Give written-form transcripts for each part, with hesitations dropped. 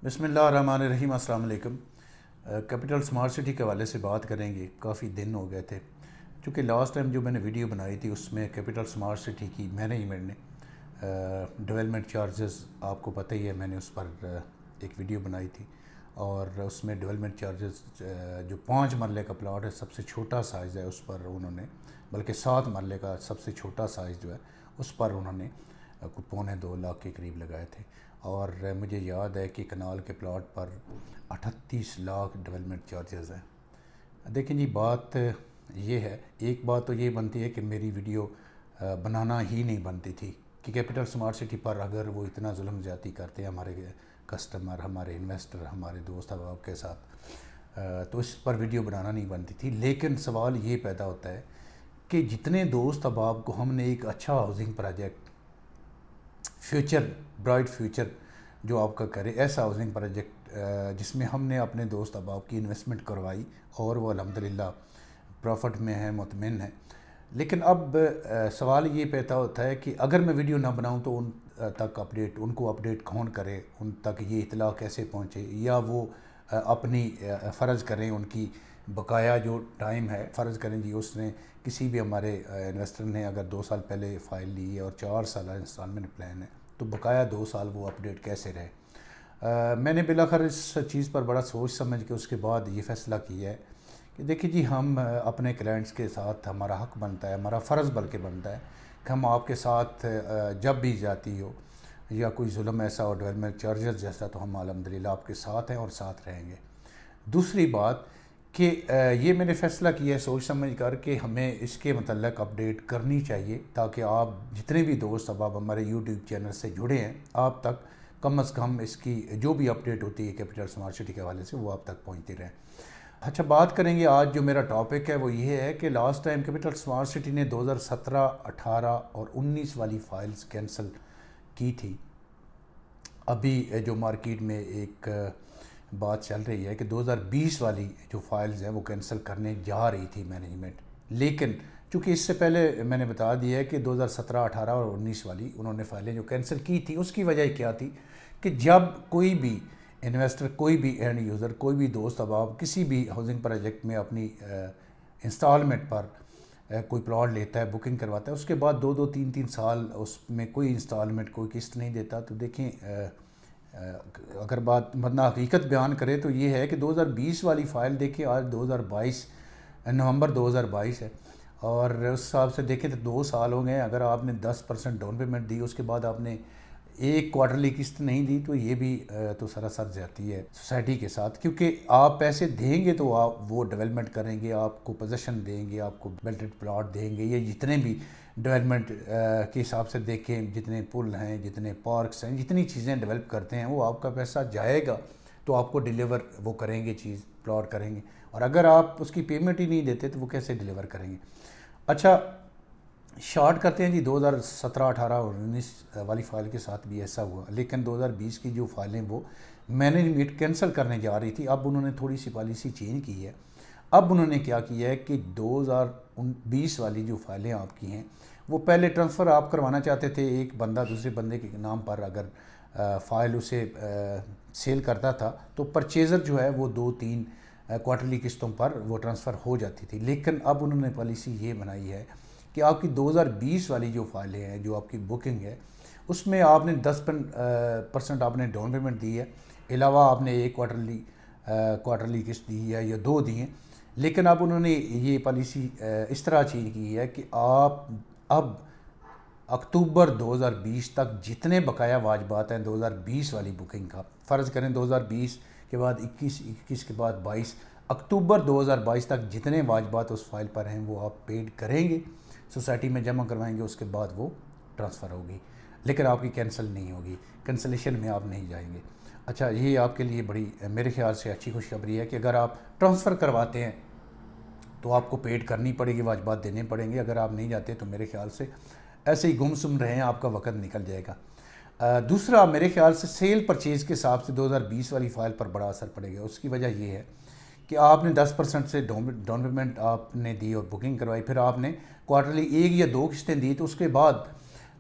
بسم اللہ الرحمن الرحیم۔ السلام علیکم۔ کیپٹل سمارٹ سٹی کے حوالے سے بات کریں گے۔ کافی دن ہو گئے تھے چونکہ لاسٹ ٹائم جو میں نے ویڈیو بنائی تھی اس میں کیپٹل سمارٹ سٹی کی مینجمنٹ نے ڈیولپمنٹ چارجز، آپ کو پتہ ہی ہے، میں نے اس پر ایک ویڈیو بنائی تھی اور اس میں ڈیولپمنٹ چارجز جو 5 مرلے کا پلاٹ ہے، سب سے چھوٹا سائز ہے، اس پر انہوں نے، بلکہ 7 مرلے کا سب سے چھوٹا سائز جو ہے اس پر انہوں نے $2.25 لاکھ کے قریب لگائے تھے۔ اور مجھے یاد ہے کہ کنال کے پلاٹ پر 38 لاکھ ڈیولپمنٹ چارجز ہیں۔ دیکھیں جی، بات یہ ہے، ایک بات تو یہ بنتی ہے کہ میری ویڈیو بنانا ہی نہیں بنتی تھی کہ کیپٹل سمارٹ سٹی پر اگر وہ اتنا ظلم زیادتی کرتے ہیں ہمارے کسٹمر، ہمارے انویسٹر، ہمارے دوست احباب کے ساتھ، تو اس پر ویڈیو بنانا نہیں بنتی تھی۔ لیکن سوال یہ پیدا ہوتا ہے کہ جتنے دوست احباب کو ہم نے ایک اچھا housing project, future, bright future جو آپ کا کرے، ایسا ہاؤسنگ پروجیکٹ جس میں ہم نے اپنے دوست احباب کی انویسٹمنٹ کروائی اور وہ الحمدللہ پروفٹ میں ہے، مطمئن ہے، لیکن اب سوال یہ پیدا ہوتا ہے کہ اگر میں ویڈیو نہ بناؤں تو ان تک اپڈیٹ، ان کو اپڈیٹ کون کرے، ان تک یہ اطلاع کیسے پہنچے، یا وہ اپنی فرض کریں، ان کی بقایا جو ٹائم ہے فرض کریں جی اس نے کسی بھی ہمارے انویسٹر نے اگر 2 سال پہلے فائل لی ہے اور 4 سالہ انسٹالمنٹ پلان ہے تو بقایا 2 سال وہ اپڈیٹ کیسے رہے۔ میں نے بالآخر اس چیز پر بڑا سوچ سمجھ کے اس کے بعد یہ فیصلہ کیا ہے کہ دیکھیں جی، ہم اپنے کلائنٹس کے ساتھ، ہمارا حق بنتا ہے، ہمارا فرض بلکہ بنتا ہے کہ ہم آپ کے ساتھ جب بھی جاتی ہو یا کوئی ظلم ایسا ہو، ڈیولپمنٹ چارجز جیسا، تو ہم الحمدللہ آپ کے ساتھ ہیں اور ساتھ رہیں گے۔ دوسری بات کہ یہ میں نے فیصلہ کیا ہے سوچ سمجھ کر کہ ہمیں اس کے متعلق اپڈیٹ کرنی چاہیے تاکہ آپ جتنے بھی دوست اب ہمارے یوٹیوب چینل سے جڑے ہیں، آپ تک کم از کم اس کی جو بھی اپڈیٹ ہوتی ہے کیپٹل سمارٹ سٹی کے حوالے سے وہ آپ تک پہنچتی رہے۔ اچھا، بات کریں گے آج جو میرا ٹاپک ہے وہ یہ ہے کہ last time capital smart city نے 2017، 18 اور 19 والی فائلز کینسل کی تھی۔ ابھی جو مارکیٹ میں ایک بات چل رہی ہے کہ 2020 والی جو فائلز ہیں وہ کینسل کرنے جا رہی تھی مینجمنٹ، لیکن چونکہ اس سے پہلے میں نے بتا دیا ہے کہ 2017، 18 اور 19 والی انہوں نے فائلیں جو کینسل کی تھی، اس کی وجہ کیا تھی کہ جب کوئی بھی انویسٹر، کوئی بھی اینڈ یوزر، کوئی بھی دوست احباب کسی بھی ہاؤسنگ پروجیکٹ میں اپنی انسٹالمنٹ پر کوئی پلاٹ لیتا ہے، بکنگ کرواتا ہے، اس کے بعد 2 3 سال اس میں کوئی انسٹالمنٹ، کوئی قسط نہیں دیتا، تو دیکھیں اگر بات ورنہ حقیقت بیان کرے تو یہ ہے کہ 2020 والی فائل دیکھیں، آج 2022 نومبر 2022 ہے، اور اس حساب سے دیکھیں تو 2 سال ہو گئے۔ اگر آپ نے 10% ڈاؤن پیمنٹ دی، اس کے بعد آپ نے ایک کوارٹرلی قسط نہیں دی، تو یہ بھی تو سراسر زیادتی ہے سوسائٹی کے ساتھ، کیونکہ آپ پیسے دیں گے تو آپ وہ ڈیولپمنٹ کریں گے، آپ کو پوزیشن دیں گے، آپ کو بلٹڈ پلاٹ دیں گے، یا جتنے بھی ڈیولپمنٹ کے حساب سے دیکھیں، جتنے پل ہیں، جتنے پارکس ہیں، جتنی چیزیں ڈیولپ کرتے ہیں، وہ آپ کا پیسہ جائے گا تو آپ کو ڈیلیور وہ کریں گے، چیز پلاٹ کریں گے، اور اگر آپ اس کی پیمنٹ ہی نہیں دیتے تو وہ کیسے ڈیلیور کریں گے۔ اچھا، شارٹ کرتے ہیں جی، 2017، 18 اور 19 والی فائل کے ساتھ بھی ایسا ہوا، لیکن 2020 کی جو فائلیں وہ مینجمنٹ کینسل کرنے جا رہی تھی۔ اب انہوں نے تھوڑی سی پالیسی چینج کی ہے۔ اب انہوں نے کیا کیا ہے کہ 2020 والی جو فائلیں آپ کی ہیں، وہ پہلے ٹرانسفر آپ کروانا چاہتے تھے، ایک بندہ دوسرے بندے کے نام پر اگر فائل اسے سیل کرتا تھا تو پرچیزر جو ہے وہ 2 3 کوارٹرلی قسطوں پر وہ ٹرانسفر ہو جاتی تھی، لیکن اب انہوں نے پالیسی یہ بنائی ہے کہ آپ کی 2020 والی جو فائلیں ہیں، جو آپ کی بکنگ ہے، اس میں آپ نے 10% آپ نے ڈاؤن پیمنٹ دی ہے، علاوہ آپ نے ایک کوارٹرلی قسط دی ہے یا 2 دی ہیں، لیکن اب انہوں نے یہ پالیسی اس طرح چینج کی ہے کہ آپ اب اکتوبر 2020 تک جتنے بقایا واجبات ہیں 2020 والی بکنگ کا، فرض کریں 2020 کے بعد 21 کے بعد 22، اکتوبر 2022 تک جتنے واجبات اس فائل پر ہیں وہ آپ پیڈ کریں گے، سوسائٹی میں جمع کروائیں گے، اس کے بعد وہ ٹرانسفر ہوگی، لیکن آپ کی کینسل نہیں ہوگی، کینسلیشن میں آپ نہیں جائیں گے۔ اچھا، یہ آپ کے لیے بڑی میرے خیال سے اچھی خوشخبری ہے کہ اگر آپ ٹرانسفر کرواتے ہیں تو آپ کو پیڈ کرنی پڑے گی، واجبات دینے پڑیں گے، اگر آپ نہیں جاتے تو میرے خیال سے ایسے ہی گم سم رہیں، آپ کا وقت نکل جائے گا۔ دوسرا، میرے خیال سے سیل پرچیز کے حساب سے 2020 والی فائل پر بڑا اثر پڑے گا۔ اس کی وجہ یہ ہے کہ آپ نے 10% سے ڈاؤن پیمنٹ آپ نے دی اور بکنگ کروائی، پھر آپ نے کوارٹرلی 1 یا 2 قسطیں دی، تو اس کے بعد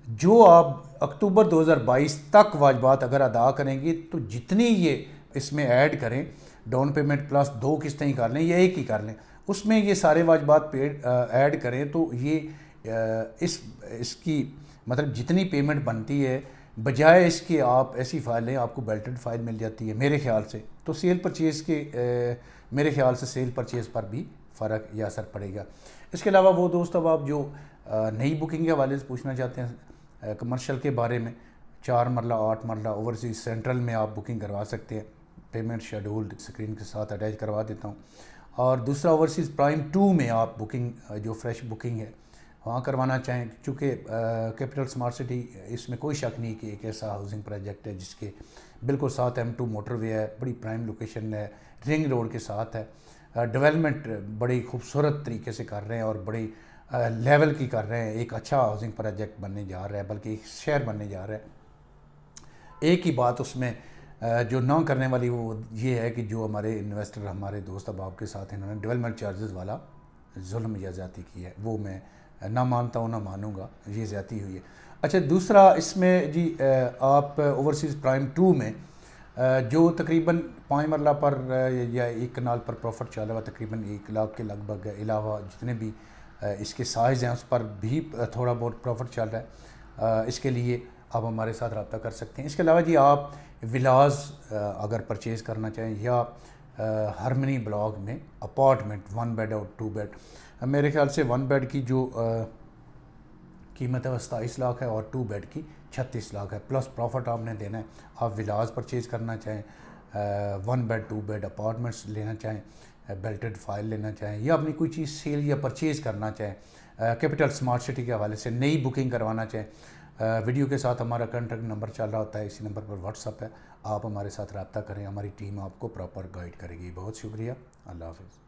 جو آپ اکتوبر 2022 تک واجبات اگر ادا کریں گے تو جتنی یہ اس میں ایڈ کریں، ڈاؤن پیمنٹ پلس 2 قسطیں ہی کر لیں یا ایک ہی کر لیں، اس میں یہ سارے واجبات ایڈ کریں تو یہ اس کی مطلب جتنی پیمنٹ بنتی ہے بجائے اس کے آپ ایسی فائل لیں، آپ کو بیلٹڈ فائل مل جاتی ہے میرے خیال سے، تو سیل پرچیز کے میرے خیال سے سیل پرچیز پر بھی فرق یا اثر پڑے گا۔ اس کے علاوہ وہ دوست اب آپ جو نئی بکنگ کے حوالے سے پوچھنا چاہتے ہیں کمرشل کے بارے میں، 4 مرلہ 8 مرلہ اوورسیز سینٹرل میں آپ بکنگ کروا سکتے ہیں، پیمنٹ شیڈول اسکرین کے ساتھ اٹیچ کروا دیتا ہوں۔ اور دوسرا اوورسیز پرائم 2 میں آپ بکنگ جو فریش بکنگ ہے وہاں کروانا چاہیں، چونکہ کیپٹل اسمارٹ سٹی اس میں کوئی شک نہیں کہ ایک ایسا ہاؤسنگ پروجیکٹ ہے جس کے بالکل ساتھ M2 موٹر وے ہے، بڑی پرائم لوکیشن ہے، رنگ روڈ کے ساتھ ہے، ڈیولپمنٹ بڑی خوبصورت طریقے سے کر رہے ہیں اور بڑی لیول کی کر رہے ہیں، ایک اچھا ہاؤسنگ پروجیکٹ بننے جا رہا ہے، بلکہ ایک شہر بننے جا رہا ہے۔ ایک ہی بات اس میں جو نہ کرنے والی وہ یہ ہے کہ جو ہمارے انویسٹر ہمارے دوست احباب کے ساتھ انہوں نے ڈیولپمنٹ چارجز والا ظلم یا زیادتی کی ہے، وہ میں نہ مانتا ہوں، نہ مانوں گا، یہ زیادتی ہوئی ہے۔ اچھا دوسرا اس میں جی آپ اوورسیز پرائم 2 میں جو تقریباً 5 مرلہ پر یا 1 کنال پر پروفٹ چلا ہوا تقریباً 1 لاکھ کے لگ بھگ علاوہ جتنے بھی اس کے سائز ہیں اس پر بھی تھوڑا بہت پروفٹ چل رہا ہے، اس کے لیے آپ ہمارے ساتھ رابطہ کر سکتے ہیں۔ اس کے علاوہ جی آپ ولاز اگر پرچیز کرنا چاہیں یا ہرمنی بلاک میں اپارٹمنٹ 1 بیڈ اور 2 بیڈ، میرے خیال سے 1 بیڈ کی جو قیمت ہے وہ 27 لاکھ ہے اور 2 بیڈ کی 36 لاکھ ہے، پلس پروفٹ آپ نے دینا ہے۔ آپ ولاز پرچیز کرنا چاہیں، 1 بیڈ 2 بیڈ اپارٹمنٹس لینا چاہیں، بیلٹڈ فائل لینا چاہیں یا اپنی کوئی چیز سیل یا پرچیز کرنا چاہیں، کیپٹل اسمارٹ سٹی کے حوالے سے نئی بکنگ کروانا چاہیں، ویڈیو کے ساتھ ہمارا کانٹیکٹ نمبر چل رہا ہوتا ہے، اسی نمبر پر واٹس اپ ہے، آپ ہمارے ساتھ رابطہ کریں، ہماری ٹیم آپ کو پراپر گائیڈ کرے گی۔ بہت شکریہ، اللہ حافظ۔